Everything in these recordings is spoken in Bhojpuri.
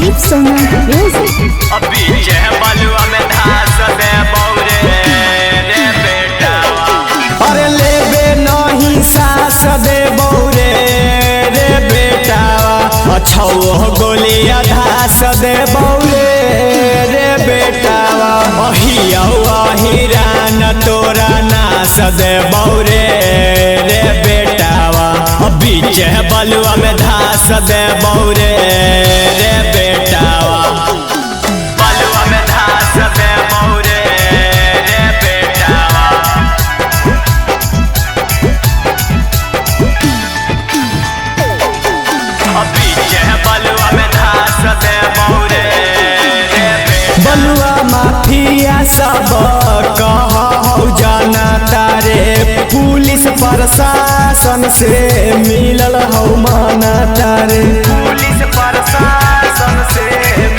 शिव सोना म्यूजिक। अभी जह बलुआ में धास दे बौरे रे बेटावा। अरे लेबे नहीं सास दे बौरे रे बेटावा। अच्छा गोलिया धास दे बौरे रे बेटावा। अहिया हिरान तोरा नास दे बौरे रे बेटावा। अभी जह बलुआ में धास दे बौरे रे बेटावा। बलुआ में धास दे बौरे रे बेटावा। अभी जह बलुआ में धास दे बौरे रे बेटावा। बलुआ माफिया सब कहौ जाना तारे। पुलिस प्रशासन से मिलल हौ माना तारे। पुलिस प्रशासन से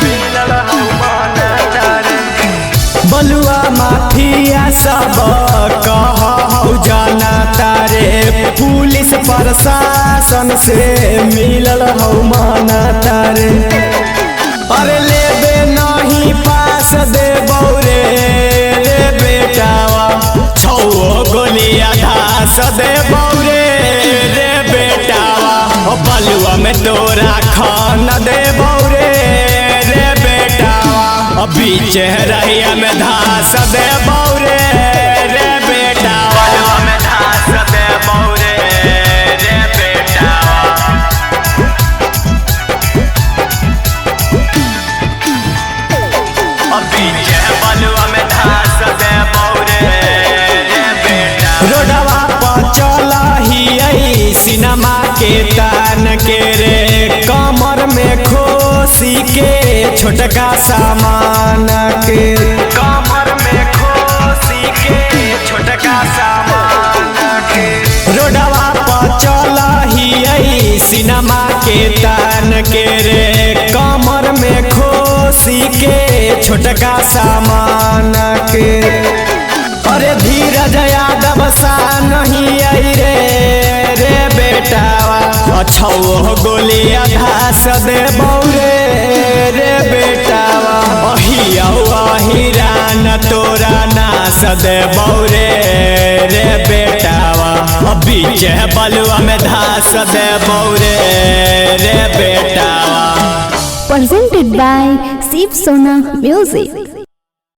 मिलल हौ माना तारे। बलुआ माफिया सब कहौ जाना तारे। पुलिस प्रशासन से मिलल हौ माना तारे। अरे लेबे नहीं पास दे बौरे रे बेटावा। छौ गोलिया धास दे बौरे रे बेटावा। बलुआ में तोरा खान दे बौरे रे बेटावा। अभी चेहरिया में धास दे बौरे रे बेटावा। बलुआ में धास दे बौरे रे बेटावा। अभी जह बलुआ में धास दे बौरे रे बेटावा। रोडवा पर चलही सिनेमा के तान के रे। कमर में खोसी के छोटका सामान के। कमर में खोसी के छोटका सामान के। रोडवा पर चलही सिनेमा के तान के रे। कमर में खोसी के छोटका सामान के। अरे धीरज यादव सा नहीं आई रे रे बेटावा। अच्छा गोलिया धास दे बौरे रे बेटावा। अहिया हिरान तोरा नास दे बौरे रे बेटावा। अभी जह बलुआ में धास दे बौरे रे बेटावा। Presented by Shiv Sona Music।